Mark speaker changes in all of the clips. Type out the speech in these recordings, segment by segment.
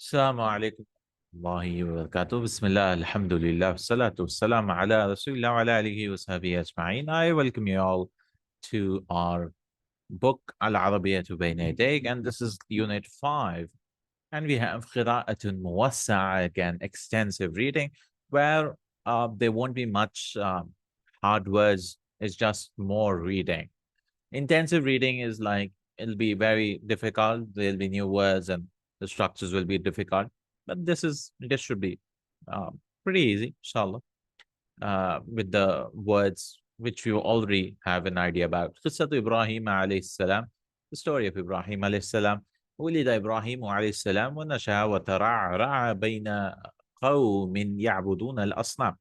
Speaker 1: السلام عليكم ورحمة الله وبركاته. بسم الله, alhamdulillah, salatu wassalam ala rasulillah wa ala alihi wa sahbihi ajma'in. I welcome you all to our book Al-Arabiyya to Bayna Yadayk, and this is unit 5. And we have Qira'atun Muwassa'a, again, extensive reading, where there won't be much hard words, it's just more reading. Intensive reading is like, it'll be very difficult, there'll be new words and the structures will be difficult. But this should be pretty easy, inshallah, with the words which you already have an idea about. قصة إبراهيم عليه السلام, the story of Ibrahim عليه السلام. ولد إبراهيم عليه السلام ونشأ وترعرع بين قوم يعبدون الأصنام.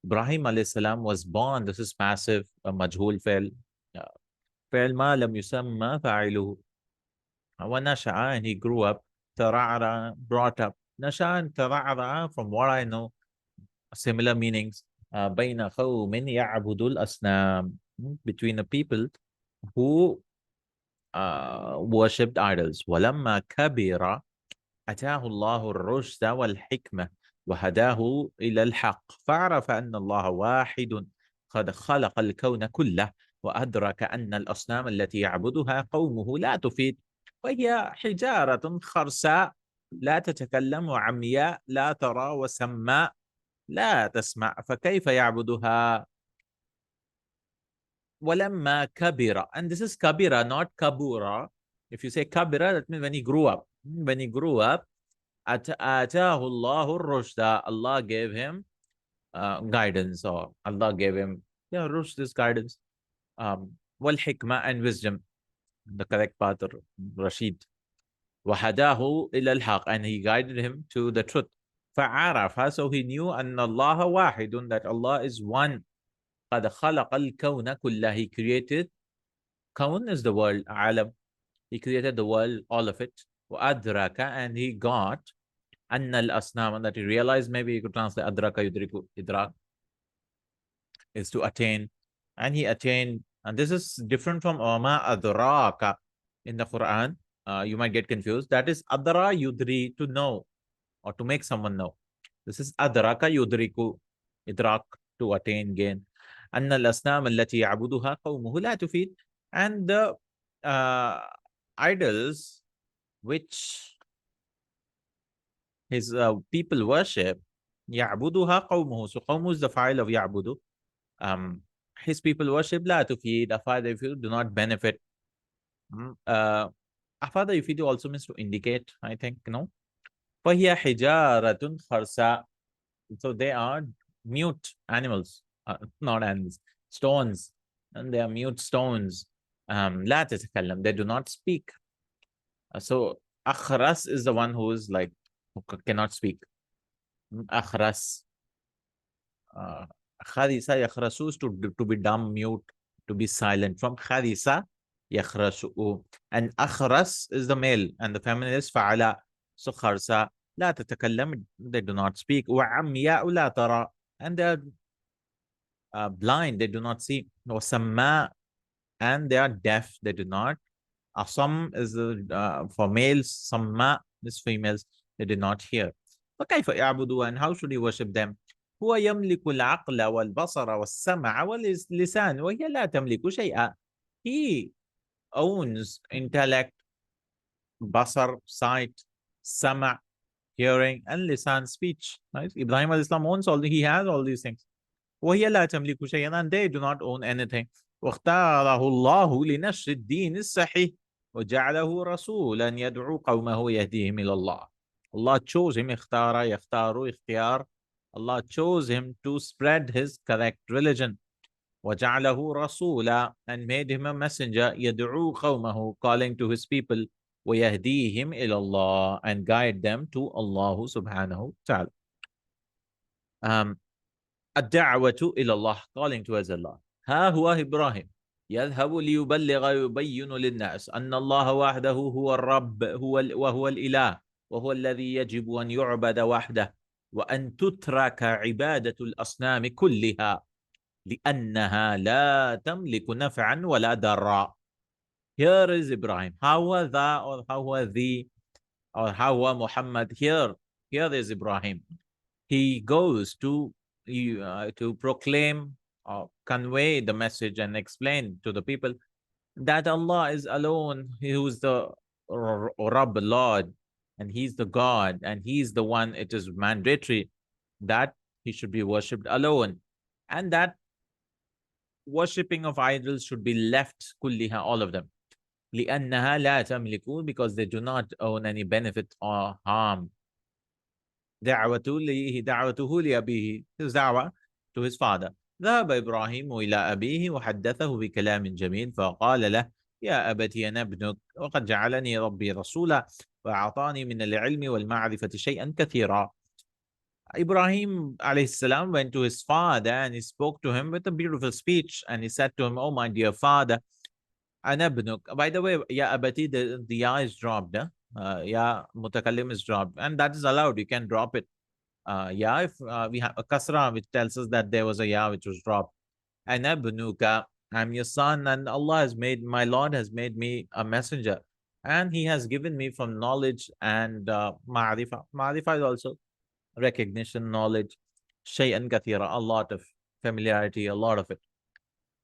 Speaker 1: Ibrahim عليه السلام was born, this is passive, مجهول فعل, فعل ما لم يسمى فاعله. ونشأ, and he grew up. ترعرع, brought up. نشأ and ترعرع, from what I know, similar meanings. بين قوم يعبدوا الأصنام, between the people who worshipped idols. ولما كبر أتاه الله الرشد والحكمة وهداه إلى الحق فعرف أن الله واحد قد خلق الكون كله وأدرك أن الأصنام التي يعبدها قومه لا تفيد وهي حجارة خرساء لا تتكلم وعمياء لا ترى وسماء لا تسمع فكيف يعبدها. ولما كبر, and this is kabira, not kabura. If you say kabira, that means when he grew up. When he grew up, آتاه الله الرشد, Allah gave him guidance, or Allah gave him, rushd, this guidance. والحكمة, and wisdom, the correct path, Rashid. وهداه إلى الحق, and he guided him to the truth. فعرف, so he knew أن الله واحد, that Allah is one. قد خلق الكون كله, he created. Kaun is the world, alam. He created the world, all of it. وأدرك, and he got أن الأصنام, and that he realized, maybe you could translate أدرك يدرك, إدراك is to attain, and he attained. And this is different from وما أدراك in the Quran. You might get confused. That is adra yudri, to know or to make someone know. This is adraka yudriku, idrak, to attain, gain. أن الأصنام التي يعبدها قومه لا تفيد, and the idols which his people worship, يعبدها قومه, so قومه is the file of يعبد. His people worship, لا تفيد, أفاد يفيد, do not benefit. أفاد يفيد also means to indicate, I think, no. فهي حجارة خرساء, so they are mute animals, not animals, stones, and they are mute stones. لا تتكلم, they do not speak. So أخرس is the one who is like, who cannot speak. أخرس. خرس يخرس is to be dumb, mute, to be silent. From خرس يخرس. And أخرس is the male, and the feminine is فعلا. So خرساء لا تتكلم, they do not speak. وعمياء لا ترى, and they are blind, they do not see. وسماء, and they are deaf, they do not. Asam is for males, samma is females, they did not hear. فكيف يعبدوا, and how should he worship them? هو يملك العقل والبصر والسمع واللسان وهي لا تملك شيئا. He owns intellect, basar, sight, sama, hearing, and lisan, speech. Right? Ibrahim al-Islam owns he has all these things. وهي لا تملك شيئا, and they do not own anything. واختاره الله لنشر الدين الصحيح وجعله رسولا يدعو قومه يهديهم إلى الله. Allah chose him, اختار يختار اختيار. Allah chose him to spread his correct religion. وجعله رسولا, and made him a messenger, يدعو قومه, calling to his people, ويهديهم إلى الله, and guide them to Allah subhanahu wa ta'ala. الدعوة إلى الله, calling towards Allah. ها هو إبراهيم يذهب ليبلغ يبين للناس أن الله وحده هو الرب وهو الإله وهو الذي يجب أن يعبد وحده وأن تترك عبادة الأصنام كلها لأنها لا تملك نفعا ولا ضرا. Here is Ibrahim. How was the or Hawa Muhammad. Here is Ibrahim. He goes to proclaim or convey the message and explain to the people that Allah is alone, who is the Rabb, Lord, and He's the God, and He's the one. It is mandatory that He should be worshipped alone, and that worshipping of idols should be left kulliha, all of them. لأنها لا تملك, because they do not own any benefit or harm. دعوته لأبيه, his da'wah to his father. ذهب إبراهيم إلى أبيه وحدثه بكلام جميل فقال له يا أبتي أنا ابنك وقد جعلني ربي رسولا وأعطاني من العلم والمعرفة شيئا كثيرا. Ibrahim alayhi salam went to his father and he spoke to him with a beautiful speech, and he said to him, "Oh my dear father, أنا ابنك." By the way, ya abati, the ya is dropped. Ya mutakallim is dropped, and that is allowed. You can drop it. Ya, if we have a kasra which tells us that there was a ya which was dropped. أنا ابنك, I'm your son, and Allah has made, my Lord has made me a messenger, and He has given me from knowledge and ma'rifah. Ma'rifah is also recognition, knowledge. شيئا كثيرا, a lot of familiarity, a lot of it.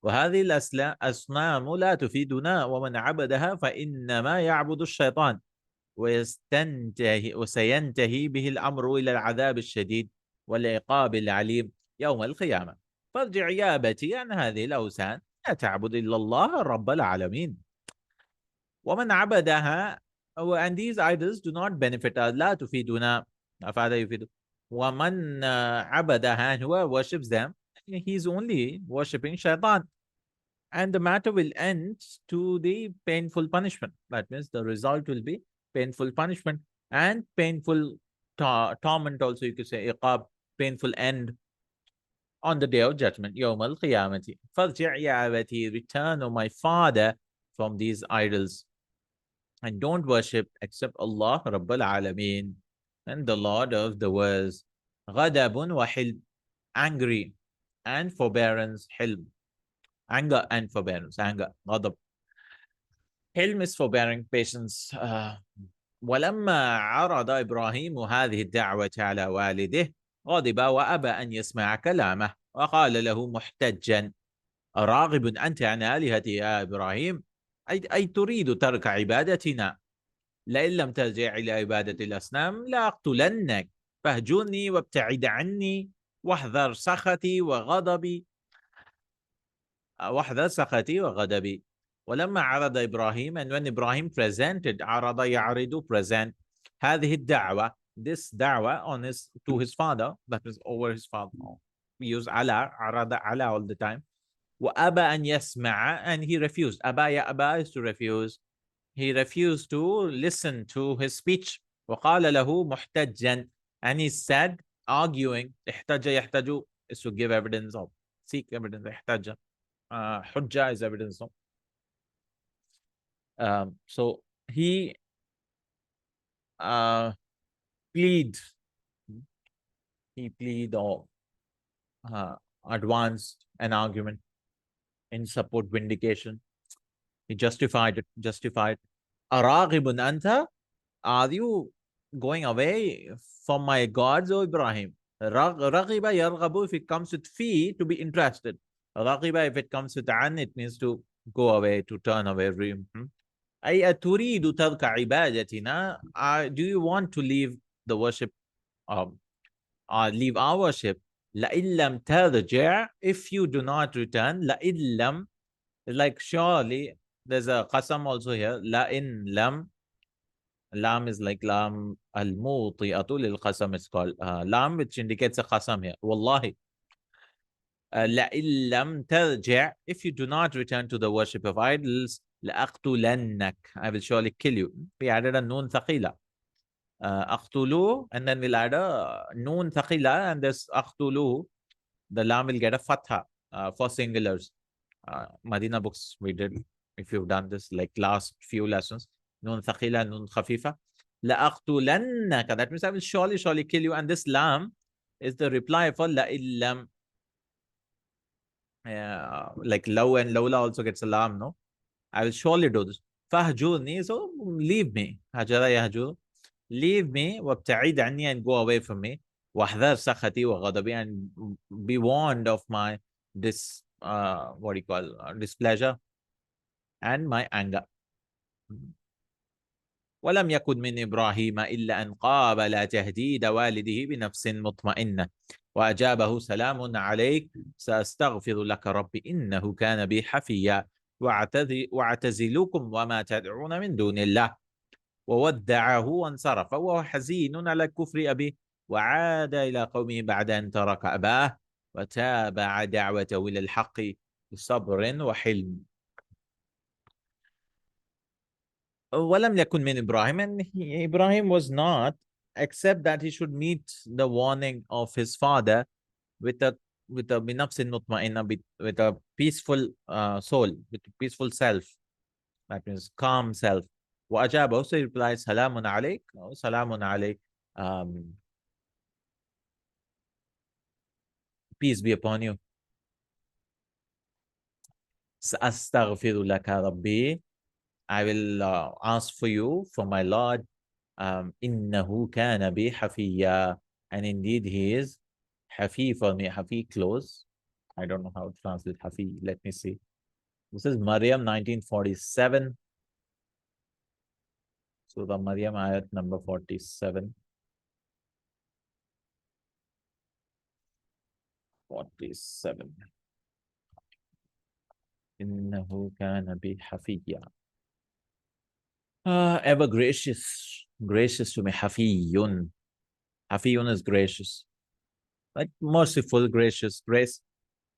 Speaker 1: وهذه الأصنام لا تفيدنا ومن عبدها فإنما يعبد الشيطان وسينتهي به الأمر إلى العذاب الشديد والعقاب العليم يوم القيامة. فارجع يا أبتي عن هذه الأوثان لا تعبد إلا الله رب العالمين. ومن عبدها, and these idols do not benefit us. لا تفيدنا, أفاد يفيد. ومن عبدها, and whoever worships them, he's only worshipping shaitan. And the matter will end to the painful punishment. That means the result will be painful punishment and painful torment also, you could say, iqab, painful end on the day of judgment. يوم القيامة. فارجع يا أبتي, return, O my father, from these idols, and don't worship except Allah Rabbul Alameen, and the Lord of the worlds. غضب وحلم, angry and forbearance. حلم, anger and forbearance. Anger, غضب. حلم is forbearing, patience. ولما عرض إبراهيم هذه الدعوة على والده غضب وأبى أن يسمع كلامه وقال له محتجا أراغب أنت عن آلهتي يا إبراهيم أي تريد ترك عبادتنا لئن لم ترجع إلى عبادة الأصنام لأقتلنك فاهجرني وابتعد عني واحذر سخطي وغضبي ولما عرض إبراهيم, and when Ibrahim presented, عرض يعرض, present, هذه الدعوة, this da'wah on his, to his father, that is over his father. We use على, عرض على all the time. وأبى أن يسمع, and he refused. أبى, يا أبى is to refuse. He refused to listen to his speech. وقال له محتجا, and he said, arguing. احتج يحتج is to give evidence of, seek evidence. احتج, hujjah is evidence of. So he plead or advanced an argument in support, vindication. He justified it. Araghibun anta, are you going away from my gods, O Ibrahim? Raghiba yarghabu, if it comes with fi, to be interested. Raghiba, if it comes with an, it means to go away, to turn away. أي أتريد ترك عبادتنا, do you want to leave the worship, leave our worship? لئن لم ترجع, if you do not return. لئن لم, like surely, there's a qasam also here. لئن لم, lam is like lam al-muti'atu lil-qasam, it's called lam, which indicates a qasam here. Wallahi. لئن لم ترجع, if you do not return to the worship of idols, لأقتلنك, I will surely kill you. We added a noon thaqila. أقتلو, and then we'll add a noon thaqila, and this أقتلو, the lam will get a fatha for singulars. Madina books we did, if you've done this like last few lessons. Noon thaqila, noon khafifa. لأقتلنك, that means I will surely kill you, and this lam is the reply for لئن لم. Like law and lawla also gets a lam, no? I will surely do this. Fahjurni, so leave me. Hajara yahjur. leave me وابتعد عني and go away from me. واحذر سخطي وغضبي and be warned of my what do you call displeasure and my anger. ولم يكن من إبراهيم إلا أن قابل تهديد والده بنفس مطمئنة وأجابه سلام عليك سأستغفر لك ربي إنه كان بي حفيا واعتزلكم وما تدعون من دون الله وودعه وانصرف وهو حزين على كفر أبيه وعاد إلى قومه بعد أن ترك أباه وتابع دعوته إلى الحق بصبر وحلم. ولم يكن من إبراهيم, and Ibrahim was not, except that he should meet the warning of his father with a بنفس مطمئنة, with a peaceful soul, with a peaceful self, that means calm self. وأجابه, so he replies سلام عليك, سلام عليك, peace be upon you. سأستغفر لك ربي, I will ask for you from my Lord. إنه كان بي حفيا, and indeed he is حفي for me. حفي close. I don't know how to translate حفي. Let me see. This is Maryam 1947. So the Maryam ayat number 47. 47. إنه كان بي حفيا. Ever gracious. Gracious to me. حفي. حفي is gracious. Like merciful, gracious, grace.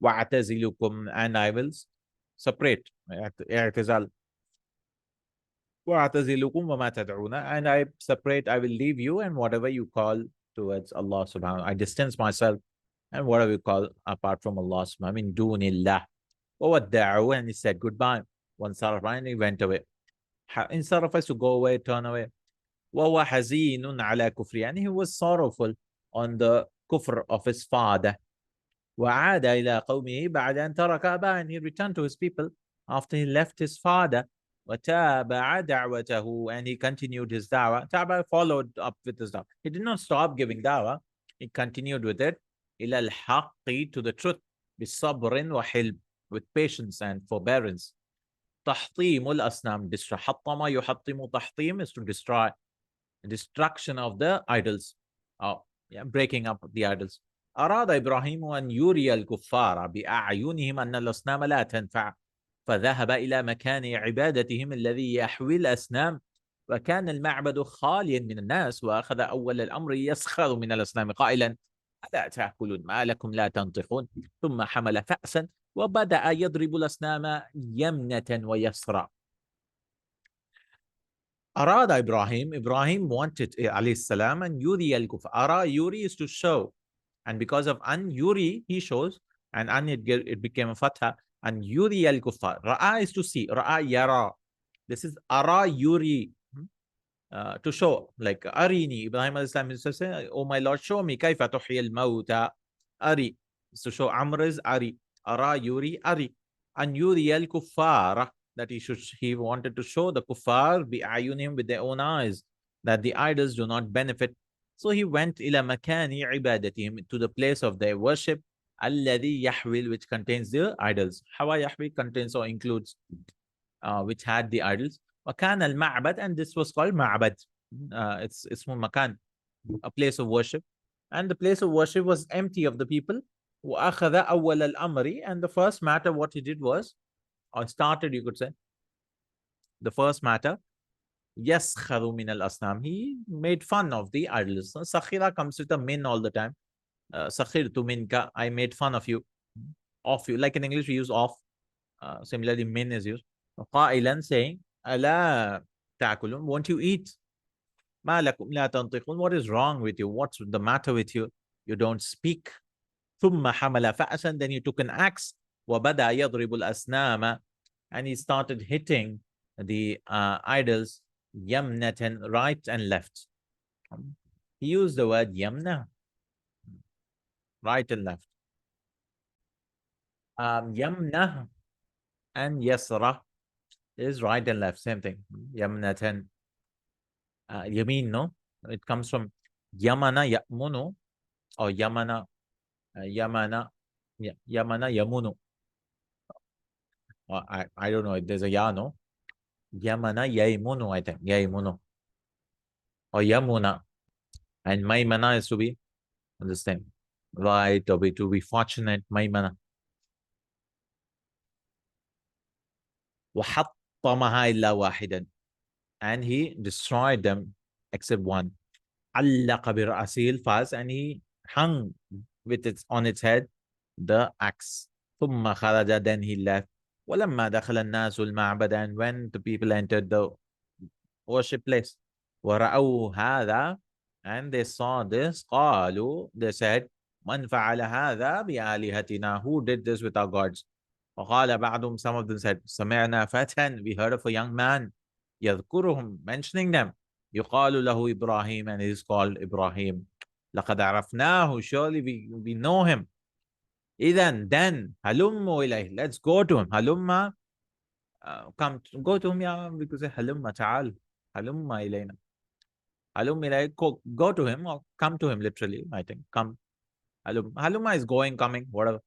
Speaker 1: وأعتزلكم, and I will separate. اعتزال. وأعتزلكم وما تدعون, and I separate, I will leave you and whatever you call towards Allah subhanahu. I distance myself and whatever you call apart from Allah subhanahu. Min dunillah. وودعه, and he said goodbye. وانصرف, and he went away. انصرف is to go away, turn away. وهو حزين على كفره, and he was sorrowful on the kufr of his father. وعاد إلى قومه بعد أن ترك أباه, and he returned to his people after he left his father. وتابع دعوته, and he continued his da'wah. Taba followed up with his da'wah. He did not stop giving da'wah. He continued with it. إلى الحق, to the truth. بصبر وحلم, with patience and forbearance. تحطيم الأصنام, destroy. حطم يحطم, تحطيم is to destroy. Destruction of the idols. Breaking up the idols. أراد إبراهيم أن يري الكفار بأعينهم أن الأصنام لا تنفع, فذهب إلى مكان عبادتهم الذي يحوي الأصنام, وكان المعبد خاليا من الناس, وأخذ أول الأمر يسخر من الأصنام قائلا ألا تأكلون ما لكم لا تنطقون, ثم حمل فأسا وبدأ يضرب الأصنام يمنة ويسرى. أراد Ibrahim wanted عليه السلام أن يري الكفار. أرى, yuri is to show, and because of an yuri he shows, and an it became a fatha, and yuri al-kuffar. Ra'a is to see, ra'a yara. This is ara yuri, to show, like arini. Ibrahim al-Islam is to say, oh my Lord, show me kaifa tuhyi al-mawta. Ari is to show, Amr is ari, ara yuri ari, and yuri al-kuffar, that he wanted to show the kuffar bi'ayunim, with their own eyes, that the idols do not benefit. So he went ila makani ibadatihim, to the place of their worship, alladhi yahwil, which contains the idols. Hawa yahwi contains or includes, which had the idols. Wakan al-ma'bad, and this was called ma'bad. It's ismu makan, a place of worship. And the place of worship was empty of the people. وَأَخَذَ أَوَّلَ الْأَمْرِ, and the first matter what he did was, or started, you could say, the first matter, يَسْخَرُ مِنَ الْأَصْنَامِ, he made fun of the idols. Sakhira comes with a min all the time. Sakhirtu minka, I made fun of you. Of you, like in English we use of. Similarly, min is used. قائلا, saying, ألا تأكلون, won't you eat? ما لكم لا تنطقون, what is wrong with you? What's the matter with you? You don't speak. ثم حمل فأسا, then he took an axe. وبدأ يضرب الأصنام, and he started hitting the idols, yamnatan, right and left. He used the word yamna, right and left. Yamna and yasra is right and left, same thing. Yamnatan, yamin, no? It comes from Yamana Yamunu or Yamana Yamunu. I don't know if there's a Yano. Yamana Yaimunu, I think. Yaimunu. Or Yamuna. And Maimana is to be understand. Right, to be fortunate, Maimana. وحطمها إلا واحدا. And he destroyed them except one. علق برأسه الفاس, and he hung with its on its head the axe. ثم خرج, then he left. ولما دخل الناس المعبد, and when the people entered the worship place, ورأوا هذا, and they saw this, قالوا, they said, من فعل هذا بآلهتنا, who did this with our gods? وقال بعضهم, some of them said, سمعنا فتى, we heard of a young man, يذكرهم, mentioning them, يقال له إبراهيم, and he is called Ibrahim. لقد عرفناه, surely we know him. إذن, then, هلموا إليه, let's go to him. هلما, come, go to him, yeah, because هلما, تعال, هلما إلينا. هلم إليه, go to him, or come to him, literally, I think, come. Halumma is going, coming, whatever.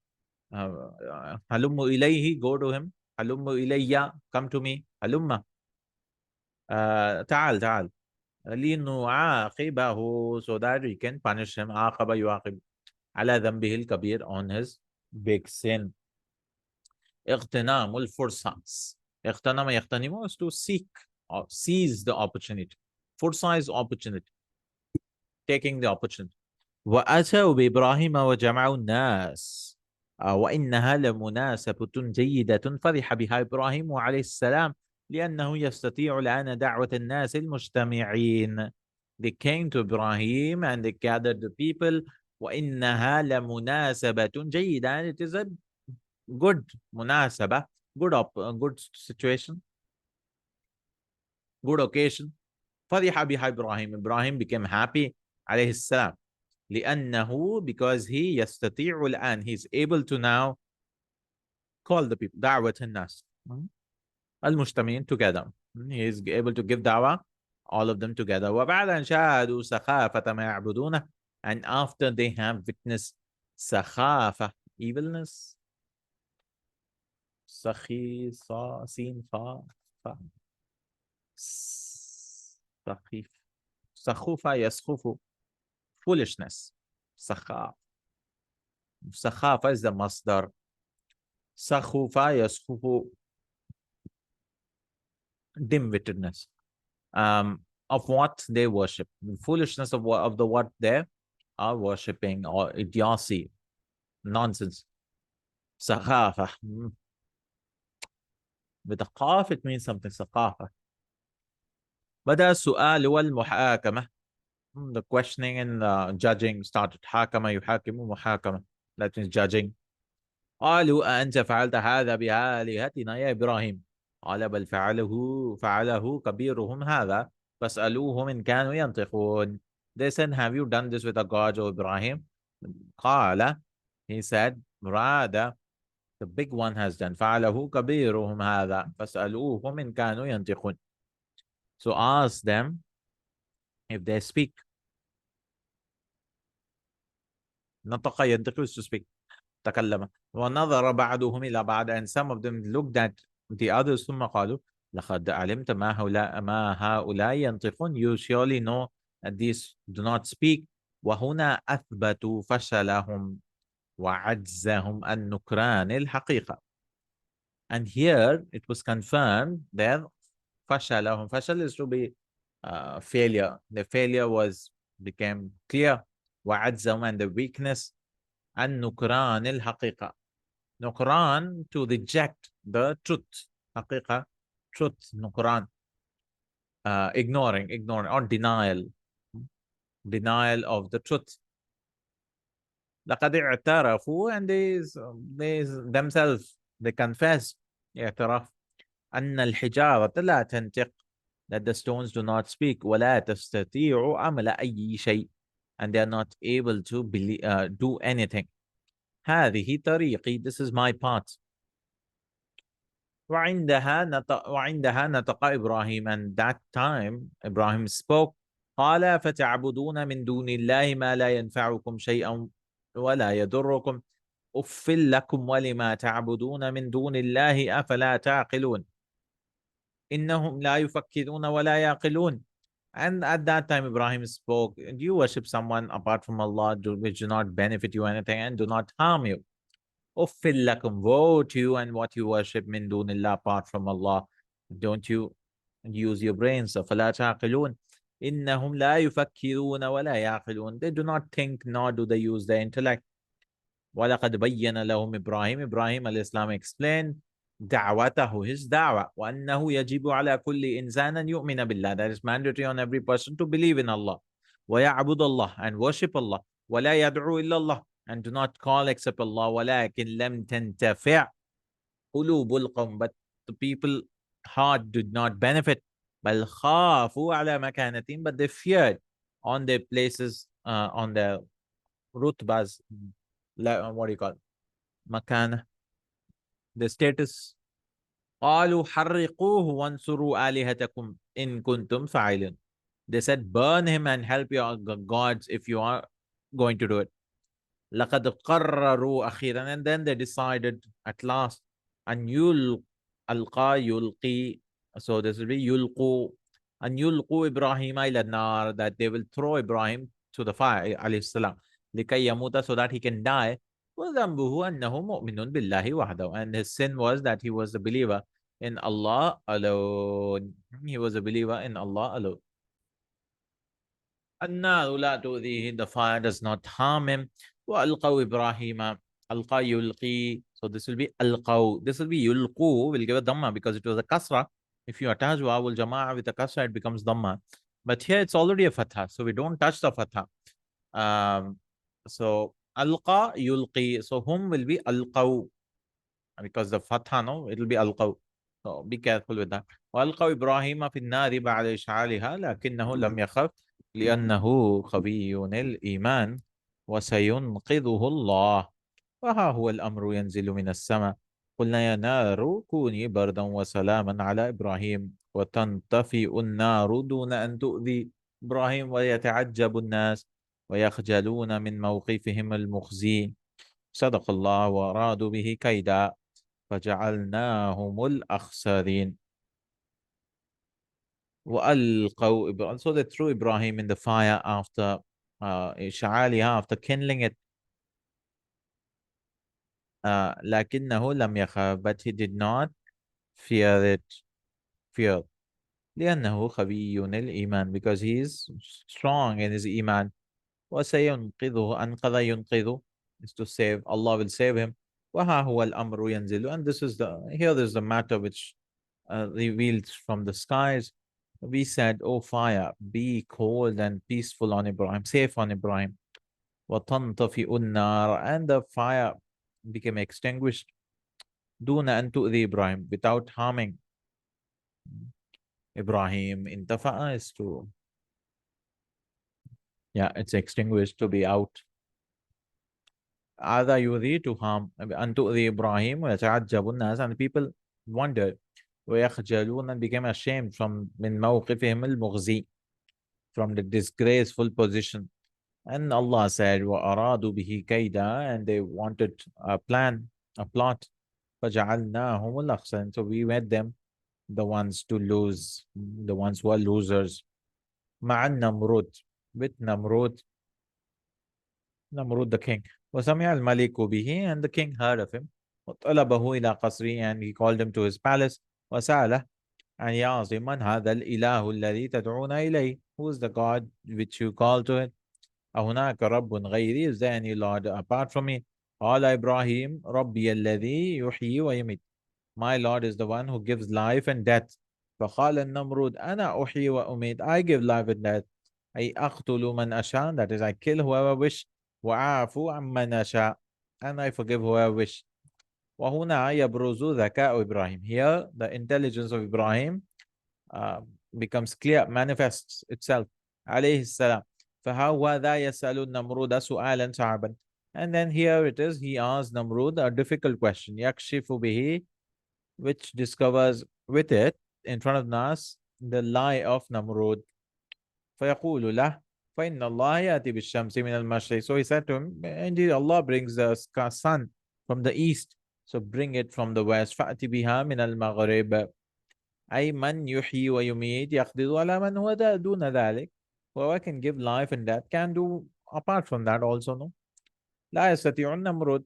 Speaker 1: Halummu ilayhi, go to him. Halummu ilayya, come to me. Halumma. تعال تعال. لنعاقبه, so that we can punish him. عاقب يعاقب. على ذنبه الكبير, on his big sin. اغتنام الفرصة. اغتنم يغتنم is to seek or seize the opportunity. Fursa is opportunity. Taking the opportunity. وأتوا بإبراهيم وجمعوا الناس وإنها لمناسبة جيدة فرح بها إبراهيم عليه السلام لأنه يستطيع الآن دعوة الناس المجتمعين. They came to Ibrahim and they gathered the people. وإنها لمناسبة جيدة, and it is a good مناسبة, good situation, good occasion. فرح بها إبراهيم, Ibrahim became happy عليه السلام. لأنه, because he يستطيع الآن, he's able to now call the people, دعوة الناس, المجتمعين, together. He is able to give da'wah, all of them together. وبعد أن شاهدوا سخافة ما يعبدونه, and after they have witnessed سخافة, evilness, سخي صا سين فا فا سخيف, سخوفة يسخوف, foolishness. سخاف. سخافة is the masdar. Sakhufa yashufu, dim-wittedness of what they worship. The foolishness of what they are worshipping, or idiocy, nonsense. Sakhafa. With a qaf, it means something. Sakhafa. بدأ السؤال والمحاكمة. The questioning and judging started. حاكم يحاكم محاكمة. That means judging. قالوا أأنت فعلت هذا بآلهتنا يا إبراهيم؟ قال بل فعله كبيرهم هذا فاسألوهم إن كانوا ينطقون. They said, have you done this with a god, O Ibrahim? قال, he said, rather, the big one has done. فعله كبيرهم هذا فاسألوهم إن كانوا ينطقون. So ask them if they speak. نطق ينطق is to speak. تكلم. ونظر بعضهم إلى بعض, and some of them looked at the others ثم قالوا لقد علمت ما هؤلاء ينطقون. You surely know that these do not speak. وهنا أثبتوا فشلهم وعجزهم عن نكران الحقيقة. And here it was confirmed that فشلهم, فشل is to be failure. The failure became clear. وعجزهم, and the weakness. عن نكران الحقيقة. نكران, to reject the truth. حقيقة, truth. نكران, ignoring, or denial of the truth. لقد اعترفوا, and they themselves, they confess, اعتراف, أن الحجارة لا تنطق, that the stones do not speak, ولا تستطيع عمل أي شيء, and they are not able to do anything. هذه طريقي, this is my path. وعندها نطق إبراهيم, and that time Ibrahim spoke. قال فتعبدون من دون الله ما لا ينفعكم شيئا ولا يضركم أف لكم ولما تعبدون من دون الله أفلا تعقلون إنهم لا يفكرون ولا يعقلون. And at that time, Ibrahim spoke, do you worship someone apart from Allah which do not benefit you anything and do not harm you? Uffil lakum, woe to you and what you worship min dunillah apart from Allah. Don't you use your brains? فَلَا تَعْقِلُونَ إِنَّهُمْ لَا يُفَكِّرُونَ وَلَا يَعْقِلُونَ. They do not think nor do they use their intellect. وَلَقَدْ بَيَّنَ لَهُمْ إِبْرَاهِيم. Ibrahim alayhi salam explained دعوته, his da'wah, وأنه يجب على كل إنسان أن يؤمن بالله. That is mandatory on every person to believe in Allah. ويعبد الله, and worship Allah. ولا يدعو إلا الله, and do not call except Allah. ولكن لم تنتفع قلوب القوم, but the people heart did not benefit. بل خافوا على مكانتهم, but they feared on their places, on their rutbas, what do you call it? Makana, the status. قالوا حرقوه وانصروا آلهتكم إن كنتم فاعلين. They said, burn him and help your gods if you are going to do it. لقد قرروا أخيرا, and then they decided at last أن ألقى يلقي, so this will be يلقوا, أن يلقوا إبراهيم إلى النار, that they will throw Ibrahim to the fire عليه السلام لكي يموت, so that he can die. وذنبه أنه مؤمن بالله وحده, and his sin was that he was a believer in Allah alone. He was a believer in Allah alone. النار لا تؤذيه, the fire does not harm him. وألقوا إبراهيم, ألقى يلقي, so this will be ألقوا, this will be يلقوا, will give a dhamma because it was a kasra. If you attach wawul jama'a with a kasra, it becomes dhamma. But here it's already a fatha, so we don't touch the fatha. So alqa yulqi, so whom will be alqaw, because the fatha, no, it will be alqaw. So be careful with that. وألقوا إبراهيم في النار بعد إشعالها لكنه لم يخف لأنه قوي الإيمان وسينقذه الله. وها هو الأمر ينزل من السماء قلنا يا نار كوني بردا وسلاما على إبراهيم وتنطفئ النار دون أن تؤذي إبراهيم ويتعجب الناس ويخجلون من موقفهم المخزي. صدق الله وأرادوا به كيدا فجعلناهم الأخسرين. وألقوا إبراهيم, so they threw Ibrahim in the fire after إشعالها, after kindling it. لكنه لم يخاف, but he did not fear it. Fear. لأنه قوي الإيمان, because he is strong in his iman. وسينقذه, أنقذ ينقذه is to save, Allah will save him. وها هو الأمر ينزل, and this is the, here is the matter which revealed from the skies. We said, O fire, be cold and peaceful on Ibrahim, safe on Ibrahim. وتنطفئ النار, and the fire became extinguished. دون أن تؤذي Ibrahim, without harming Ibrahim. Intafa'a is to, yeah, it's extinguished, to be out. Ada yudhi, to harm. أن تؤذي Ibrahim ويتعجب الناس, and people wondered. ويخجلون, and became ashamed from من موقفهم المغزي, from the disgraceful position. And Allah said, وَأَرَادُوا بِهِ كَيْدًا, and they wanted a plan, a plot. فَجَعَلْنَاهُمُ الْأَخْسَرِينَ, so we made them the ones to lose, the ones who are losers. مع النمرود, with Namrud, Namrud the king. وَسَمِعَ الْمَلِكُ بِهِ, and the king heard of him. وَطَلَبَهُ إِلَى قَصْرِهِ, and he called him to his palace. وَسَأَلَهُ, and he asked him, مَنْ هَذَا الْإِلَهُ الَّذِي تَدْعُونَ إِلَيْهِ, who is the God which you call to it? أهناك رب غيري, is there any Lord apart from me? قال إبراهيم ربي الذي يحيي ويميت, my Lord is the one who gives life and death. فقال النمرود أنا أحيي وأميت, I give life and death. أي أقتل من أشاء, that is I kill whoever wish. وأعفو عمن أشاء, and I forgive whoever wish. وهنا يبرز ذكاء إبراهيم, here the intelligence of Ibrahim becomes clear, manifests itself. عليه السلام. فهذا يسأل النمرود سؤالا صعبا, and then here it is, he asked Namrud a difficult question. يكشف به, which discovers with it in front of Nas the lie of Namrud. فيقول له فإن الله يأتي بالشمس من المشرق. So he said to him, indeed Allah brings the sun from the east, so bring it from the west. فأتي بها من المغرب. أي من يحيي ويميت يقدر على من هو دون ذلك. Whoever can give life and death can do apart from that also, no. لا يستطيع النمرود.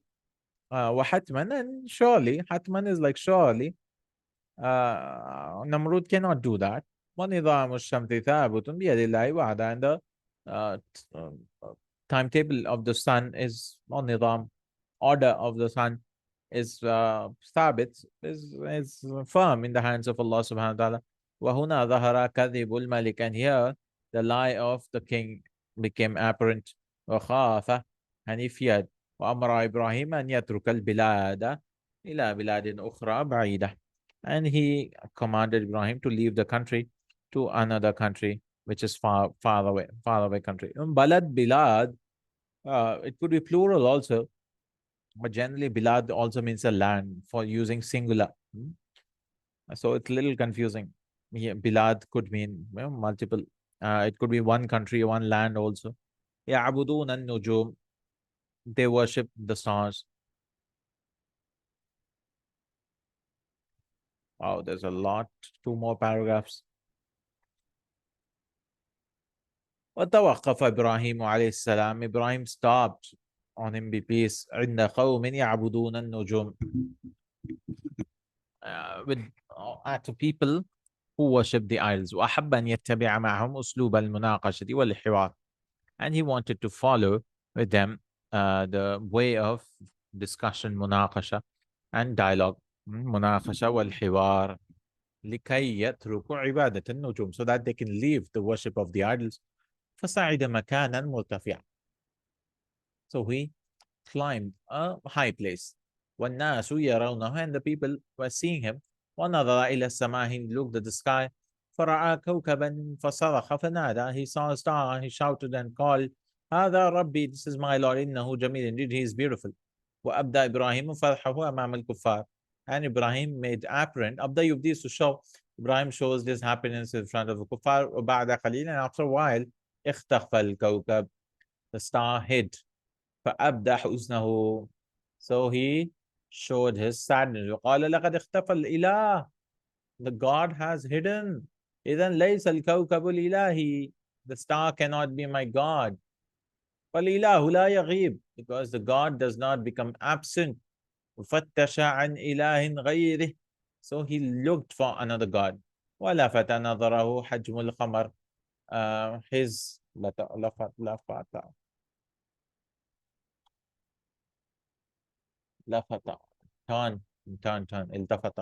Speaker 1: وحتما, and surely, حتما is like surely, Namrud cannot do that. وَنِظَامُ الشَّمْسِ ثَابِتٌ بِيَدِ اللَّهِ وَحْدَهُ. And the uh, timetable of the sun is, or nizam, order of the sun is thabit, is firm in the hands of Allah subhanahu wa ta'ala. وَهُنَا ظَهَرَ كَذِبُ الْمَلِكِ. And here the lie of the king became apparent. وَخَافَ, and he feared. وَأَمَرَ إِبْرَاهِيمَ أَنْ يَتْرُكَ الْبِلَادَ إِلَى بِلَادٍ أُخْرَى بَعِيدَةٍ. And he commanded Ibrahim to leave the country to another country, which is far away country. Balad, bilad, it could be plural also, but generally bilad also means a land for using singular. So it's a little confusing. Yeah, bilad could mean, multiple. It could be one country, one land also. يعبدون النجوم. They worship the stars. Wow, there's a lot. Two more paragraphs. وتوقف إبراهيم عليه السلام. Ibrahim stopped, on him be peace, عند قوم يعبدون النجوم. With to people who worship the idols. وأحب أن يتبع معهم أسلوب المناقشة والحوار. And he wanted to follow with them the way of discussion, مناقشة, and dialogue. مناقشة والحوار. لكي يتركوا عبادة النجوم, so that they can leave the worship of the idols. فصعد مكانا مرتفعا. So he climbed a high place. والناس يرونه, and the people were seeing him. ونظر إلى السماء, he looked at the sky. فرأى كوكبا فصرخ فنادى. He saw a star, he shouted and called, هذا ربي, this is my Lord, إنه جميل, indeed he is beautiful. وأبدى إبراهيم فرحه أمام الكفار. And Ibrahim made apparent, أبدى يبدي, to show. Ibrahim shows this happiness in front of the kuffar. وبعد قليل, and after a while, اختفى الكوكب, the star hid. فأبدى حزنه, so he showed his sadness. وقال لقد اختفى الإله, the God has hidden. إذن ليس الكوكب الإلهي, the star cannot be my God. فالإله لا يغيب, because the God does not become absent. وفتش عن إله غيره, so he looked for another God. ولفت نظره حجم القمر, his لفت turn التفت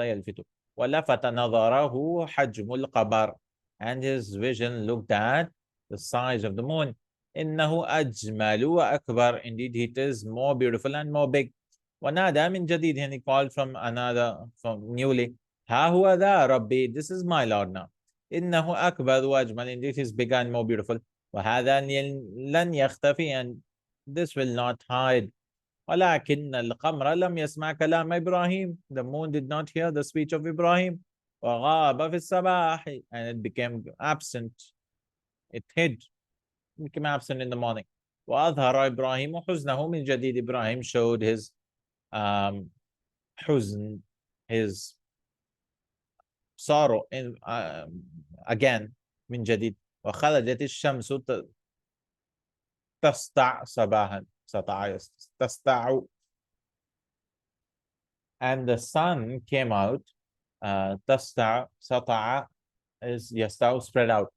Speaker 1: يلفت ولفت نظره حجم القمر, and his vision looked at the size of the moon. إنه أجمل وأكبر, indeed it is more beautiful and more big. ونادى من جديد, and he called from newly, ها هو ذا ربي, this is my Lord now. إنه أكبر وأجمل, indeed it is bigger and more beautiful. وهذا لن يختفي, and this will not hide. ولكن القمر لم يسمع كلام إبراهيم, the moon did not hear the speech of Ibrahim. وغاب في الصباح, and it became absent, it hid, became absent in the morning. وأظهر إبراهيم حزنه من جديد, Ibrahim showed his حزن, his sorrow in again, من جديد. وخرجت الشمس تسطع صباحا, تسطع, and the sun came out. تسطع, سطع is يستع, spread out,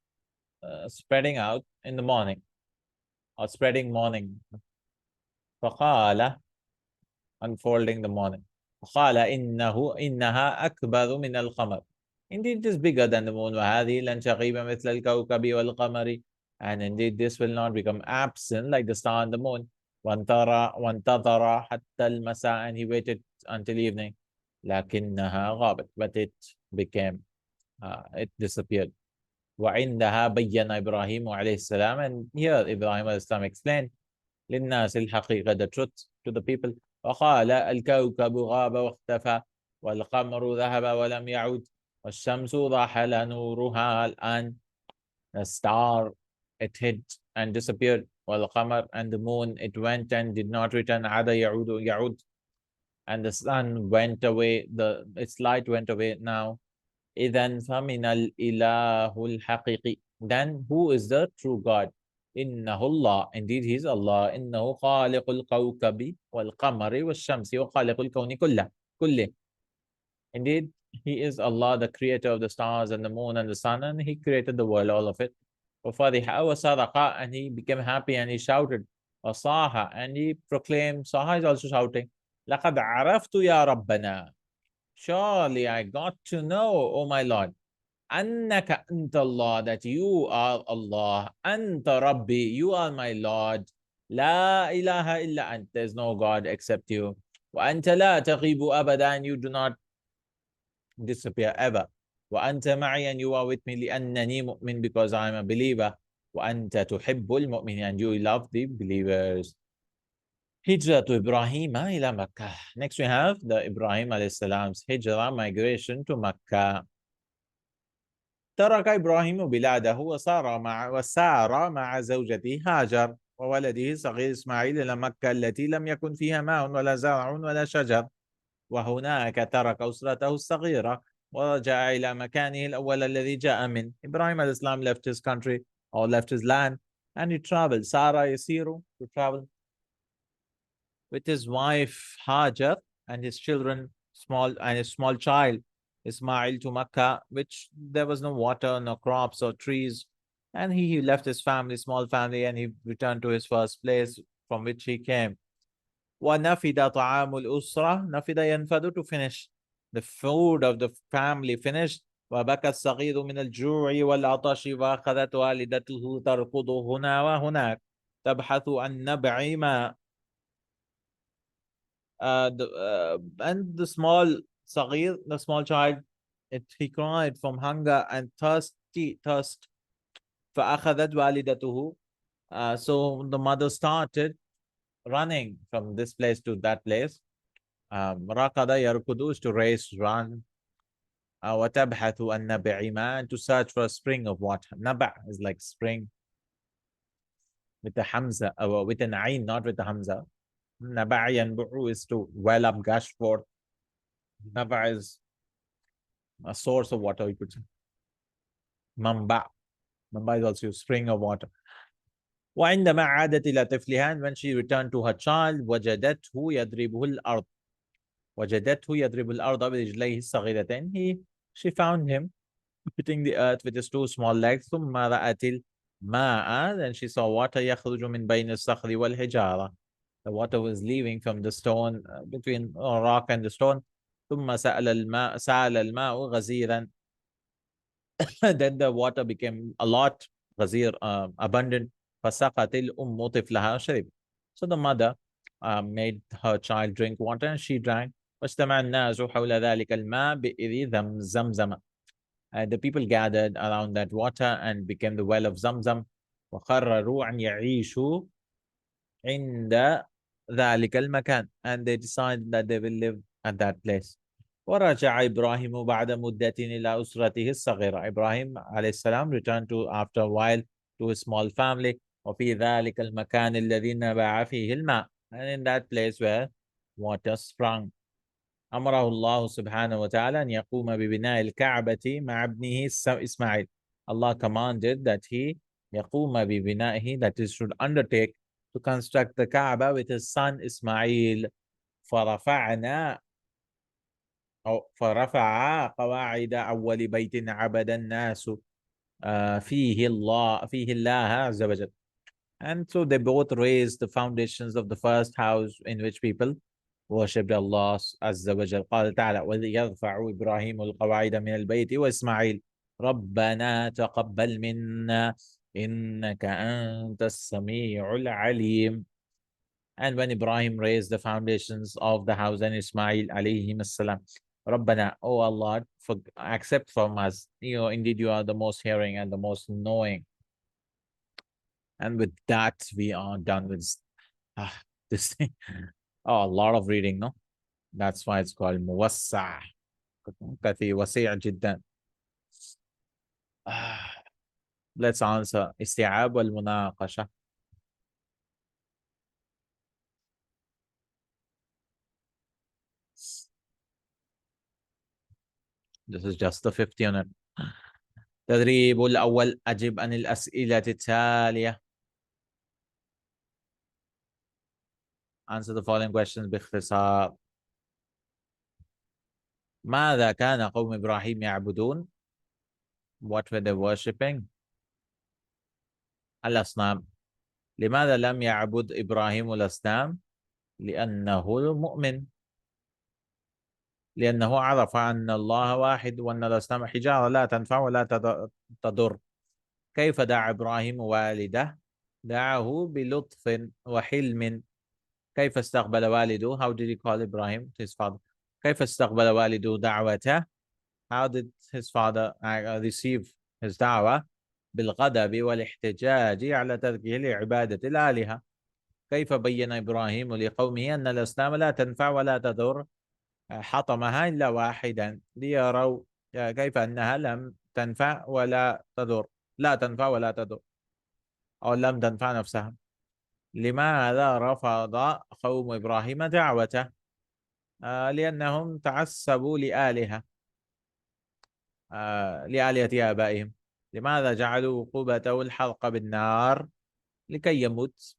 Speaker 1: spreading out in the morning, or spreading morning. فقال, unfolding the morning. قال إنها أكبر من القمر, indeed it is bigger than the moon. وهذه لن تغيب مثل الكوكب والقمر, and indeed this will not become absent like the star and the moon. وانتظر حتى المساء, and he waited until evening. لكنها غابت, but it became, it disappeared. وعندها بين إبراهيم عليه السلام, and here Ibrahim عليه السلام explained للناس الحقيقة, the truth to the people. وقال الكوكب غاب واختفى والقمر ذهب ولم يعود. والشمس ضحل نورها الآن. The star, it hid and disappeared. والقمر, and the moon, it went and did not return. عاد يعود يعود. And the sun went away, its light went away now. إذن فمن الإله الحقيقي. Then who is the true God? إنه الله. Indeed, he is Allah. إنه خالق الكوكب والقمر والشمس وخالق الكون كله. Indeed, he is Allah, the creator of the stars and the moon and the sun, and he created the world, all of it. وفرح وصدق, and he became happy and he shouted. وصاح, and he proclaimed. Saha is also shouting. لقد عرفت يا ربنا. Surely I got to know, O my Lord. أنك أنت الله, that you are Allah. أنت ربي, you are my Lord. لا إله إلا أنت, there is no God except you. وأنت لا تغيب أبدا, and you do not disappear ever. وأنت معي, and you are with me. لأنني مؤمن, because I am a believer. وأنت تحب المؤمنين, and you love the believers. Hijrah to Ibrahim ila Makkah. Next we have the Ibrahim alayhi salam's hijrah, migration to Makkah. ترك إبراهيم بلاده وسار مع زوجته هاجر وولده الصغير إسماعيل إلى مكة التي لم يكن فيها ماء ولا زرع ولا شجر. وهناك ترك أسرته الصغيرة ورجع إلى مكانه الأول الذي جاء منه. Ibrahim alayhi salam left his country or left his land and he traveled. Sarah Yasiru to travel with his wife Hajar and his children, his small child Ismail, to Makkah, which there was no water, no crops or trees. And he left his family, small family, and he returned to his first place from which he came. وَنَفِدَ طَعَامُ الْأُسْرَةِ. نَفِدَ ينفد, to finish. The food of the family finished. وَبَكَى الصَّغِيرُ مِنَ الْجُوعِ وَالْعَطَشِ وَأَخَذَتْ وَالِدَتُهُ تَرْكُضُ هُنَا وَهُنَاكَ تَبْحَثُ عَنْ نَبْعِ مَاءٍ. And the small Saghir, the small child, he cried from hunger and thirst. فأخذت والدته. So the mother started running from this place to that place. ركض يركض is to race, run. وتبحث عن نبع ماء, to search for a spring of water. نبع is like spring with the Hamza, or with an Ain, not with the Hamza. نبع ينبع is to well up, gush forth. Naba is a source of water, you could say. Mamba. Mamba is also a spring of water. وعندما عادت إلى طفلها, and when she returned to her child, وجدته يضربه الأرض. وجدته يضرب الأرض برجليه الصغيرتين. She found him hitting the earth with his two small legs. ثم رأت الماء, then she saw water يخرج من بين الصخر والحجارة. The water was leaving from the stone, between a rock and the stone. ثم سال الماء غزيرا. Then the water became a lot, غزير, abundant. فسقت الأم طفلها شرب. So the mother made her child drink water and she drank. واجتمع الناس حول ذلك الماء بئر زمزم. The people gathered around that water and became the well of Zamzam. وقرروا أن يعيشوا عند ذلك المكان, and they decided that they will live at that place. ورجع إبراهيم بعد مدة إلى أسرته الصغيرة. Ibrahim alayhi salam returned to, after a while, to his small family. وفي ذلك المكان الذي نبع فيه الماء, and in that place where water sprung. أمره الله سبحانه وتعالى أن يقوم ببناء الكعبة مع ابنه إسماعيل. Allah commanded that he يقوم ببنائه, that is, should undertake to construct the Kaaba with his son Ismail. فرفع قواعد أول بيت عبد الناس فيه الله عز وجل. And so they both raised the foundations of the first house in which people worshipped Allah عز وجل. قال تعالى: وإذ يرفع إبراهيم القواعد من البيت وإسماعيل ربنا تقبل منا إنك أنت السميع العليم. And when Ibrahim raised the foundations of the house, and Ismail alayhi salam, Rabbana, oh Allah, accept from us. Indeed you are the most hearing and the most knowing. And with that, we are done with this thing. Oh, a lot of reading, no? That's why it's called Muwassa. Wasi' jiddan. Let's answer. استيعاب والمناقشة. This is just the 50 unit. تدريب الأول أجب عن الأسئلة التالية. Answer the following questions باختصار. ماذا كان قوم إبراهيم يعبدون؟ What were they worshipping? الأصنام. لماذا لم يعبد إبراهيم الأصنام؟ لأنه مؤمن. لأنه عرف أن الله واحد وأن الأصنام حجارة لا تنفع ولا تضر. كيف دعا إبراهيم والده؟ دعاه بلطف وحلم. كيف استقبل والده؟ How did he call Ibrahim, his father? كيف استقبل والده دعوته? How did his father receive his دعوة؟ بالغضب والاحتجاج على تركه لعبادة الآلهة. كيف بين إبراهيم لقومه أن الأصنام لا تنفع ولا تضر؟ حطمها إلا واحدا ليروا كيف أنها لم تنفع ولا تضر، لا تنفع ولا تضر، أو لم تنفع نفسها. لماذا رفض قوم إبراهيم دعوته؟ لأنهم تعصبوا لآلهة آبائهم. لماذا جعلوا عقوبته الحرق بالنار؟ لكي يموت.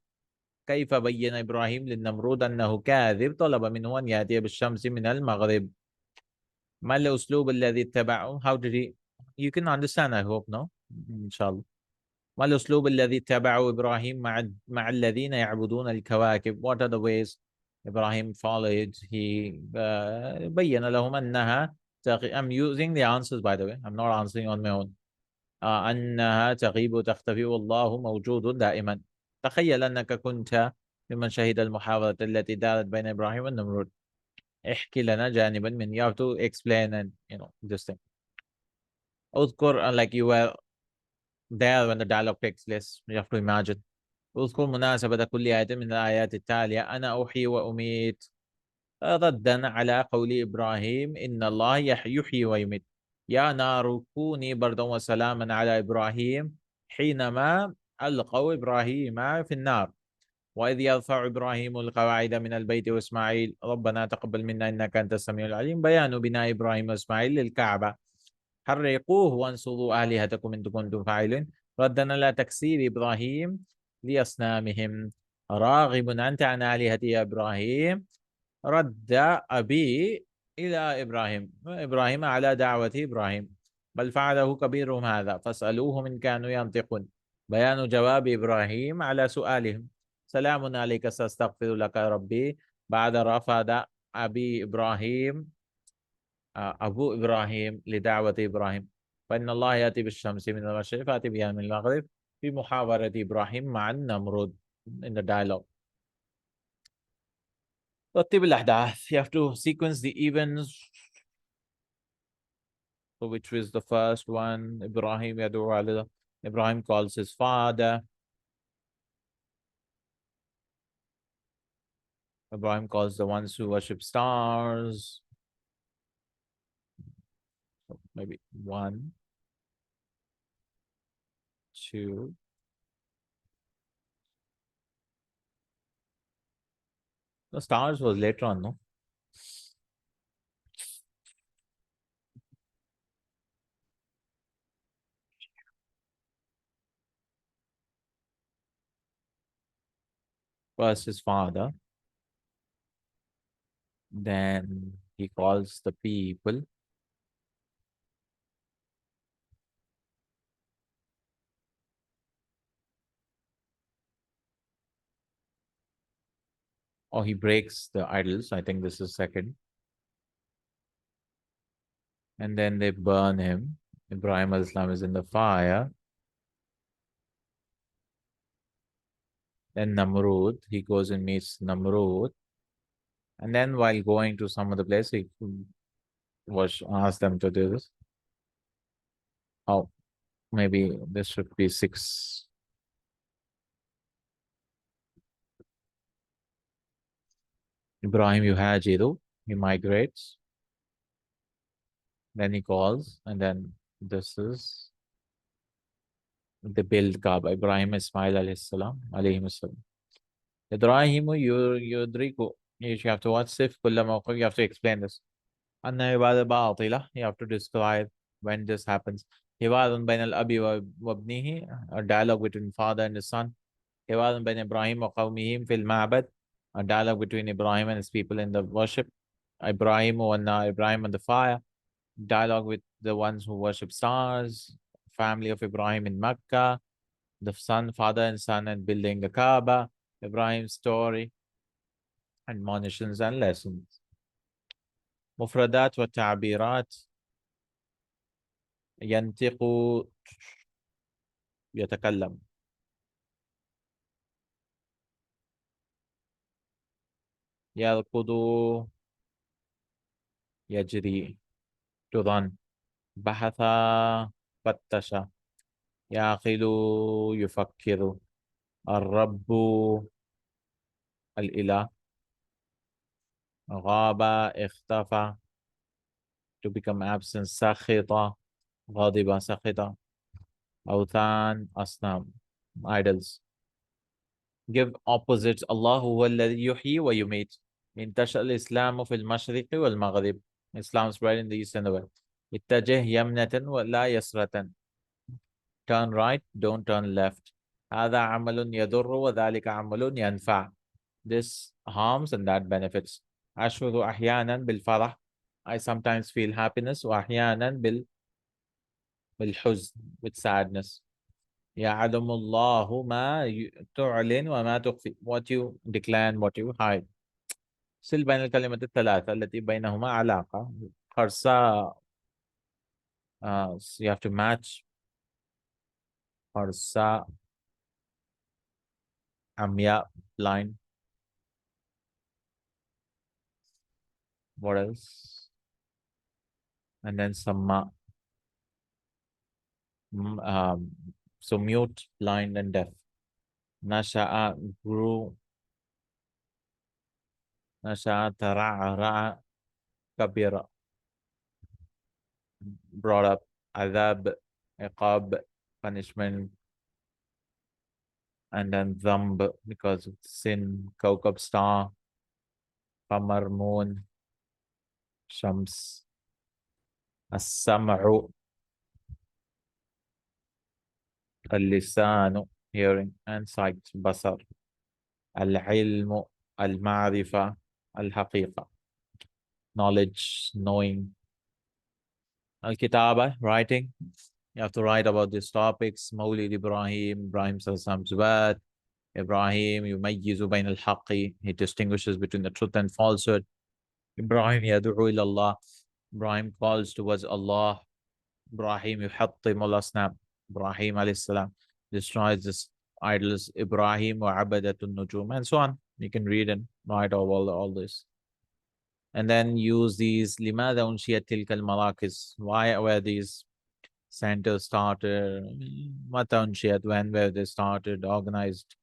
Speaker 1: كيف بين إبراهيم للنمرود أنه كاذب؟ طلب منه أن يأتي بالشمس من المغرب. ما الأسلوب الذي اتبعه؟ How did he? You can understand, I hope, no? إن شاء الله. ما الأسلوب الذي اتبعه إبراهيم مع الذين يعبدون الكواكب? What are the ways Ibrahim followed? He بين لهم أنها I'm using the answers, by the way. I'm not answering on my own. أنها تغيب وتختفي والله موجود دائما. تخيل أنك كنت ممن شهد المحاورة التي دارت بين إبراهيم والنمرود. احكي لنا جانبا من you have to explain and this thing. اذكر like you were there when the dialogue takes place. You have to imagine. اذكر مناسبة كل آية من الآيات التالية. أنا أحيي وأميت ردا على قول إبراهيم إن الله يحيي ويميت. يا نار كوني بردا وسلاما على إبراهيم حينما ألقوا إبراهيم في النار. وإذ يرفع إبراهيم القواعد من البيت وإسماعيل ربنا تقبل منا إنك أنت السميع العليم. بيان بناء إبراهيم وإسماعيل للكعبة. حرقوه وانصروا آلهتكم إن كنتم فاعلين. ردا على تكسير إبراهيم لأصنامهم. راغب أنت عن آلهتي يا إبراهيم. رد أبي إلى إبراهيم على دعوة إبراهيم. بل فعله كبيرهم هذا فاسألوهم إن كانوا ينطقون. بيان جواب إبراهيم على سؤالهم. سلام عليك سأستغفر لك ربي. بعد رفض أبو إبراهيم لدعوة إبراهيم. فإن الله يأتي بالشمس من المشرق فأتي بها من المغرب. في محاورة إبراهيم مع النمرود in the dialogue. رتب الأحداث. You have to sequence the events. So which was the first one? Ibrahim يدعو على Ibrahim calls his father. Ibrahim calls the ones who worship stars. So maybe 1, 2. The stars was later on, no? First his father. Then he calls the people. Or he breaks the idols. I think this is second. And then they burn him. Ibrahim al-Islam is in the fire. Then Namrud, he goes and meets Namrud. And then while going to some other place, he was asked them to do this. Oh, maybe this should be 6. Ibrahim yuhajiru, he migrates. Then he calls, and then this is They built Kaaba. Ibrahim, Ismail, alayhi salam, alayhi salam. Ibrahim, yudriku. You have to watch Sif kulla mawqif. You have to explain this. Anna ibada ba'atila. You have to describe when this happens. Hiwadun bain al-abi wa ibnihi. A dialogue between father and his son. Hiwadun bain Ibrahim wa qawmihim fil ma'bad. A dialogue between Ibrahim and his people in the worship. Ibrahim and the fire. Dialogue with the ones who worship stars. Family of Ibrahim in Makkah. The son, father and son, and building the Kaaba. Ibrahim's story, admonitions and lessons. مفردات والتعبيرات. ينطق يتكلم. يركض يجري تظن. بحث فتش. يعقل يفكر. الرب الإله. غاب اختفى. To become absent. سخط غاضب سخط. أوثان أصنام idols. Give opposites. الله هو الذي يحيي ويميت. انتشر الإسلام في المشرق والمغرب. Islam spread in the east and the west. اتجه يمنة ولا يسرة. Turn right, don't turn left. هذا عمل يضر وذلك عمل ينفع. This harms and that benefits. أشعر أحيانا بالفرح. I sometimes feel happiness. وأحيانا بالحزن, with sadness. يعلم الله ما تعلن وما تخفي. What you declare and what you hide. سل بين الكلمات الثلاثة التي بينهما علاقة. خرساء. You have to match. خرساء. عمياء, blind. What else? And then samma. So mute, blind, and deaf. Nasha'a, grew. Nasha'a, tara'a, kabira. Brought up. Adab, iqab, punishment. And then zamb, because of sin. Kaukab, star. Qamar, moon. Shams. As-sam'u. Al-lisanu, hearing, and sight, basar. Al-ilmu, al-ma'rifa, al-haqiqa, knowledge, knowing. Al-kitaba, writing. You have to write about these topics. Mawlid Ibrahim, Ibrahim Sallallahu Alaihi Ibrahim yumayyizu bayn al-haqqi. He distinguishes between the truth and falsehood. Ibrahim yad'u ila Allah. Ibrahim calls towards Allah. Ibrahim yuhattimu al-asnam. Ibrahim alayhi salam destroys this idols. Ibrahim wa abadatun nujum, and so on. You can read and write all this. And then use these. Limada unshiyat tilka al-marakis. Why were these centers started? Mata unshiyat, when were they started, organized?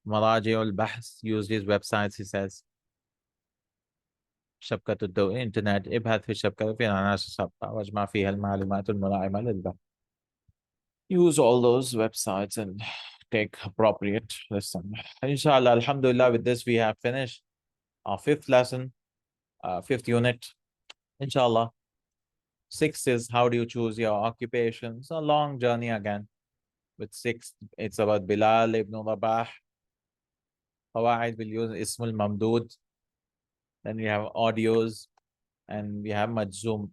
Speaker 1: Maraji al-bahs, use these websites, he says. شبكة الضوء, internet. ابحث في الشبكة في عناصر الشبكة واجمع فيها المعلومات الملائمة للبحث. Use all those websites and take appropriate lesson. Inshallah, alhamdulillah, with this we have finished our fifth lesson, fifth unit. Inshallah. Sixth is how do you choose your occupation. It's a long journey again. With sixth, it's about Bilal ibn Rabah. Qawaid will use Ismul Mamdud. Then we have audios and we have Majzoom.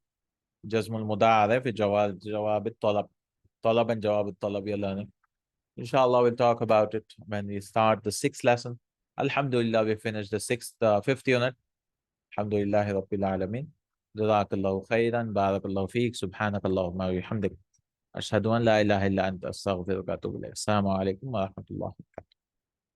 Speaker 1: Jazmul Muda'arif, Jawab al-Talab. Talab and Jawab al-Talab, you're learning. Inshallah, we'll talk about it when we start the sixth lesson. Alhamdulillah, we finished the fifth unit. Alhamdulillahi Rabbil Alameen. Jazakallahu Khairan. Barakallahu feek. Subhanakallahumma wa bihamdik. Ashhadu an la ilaha illa anta astaghfiruka wa atubu ilayk. Assalamu alaikum wa rahmatullahi wa barakatuh.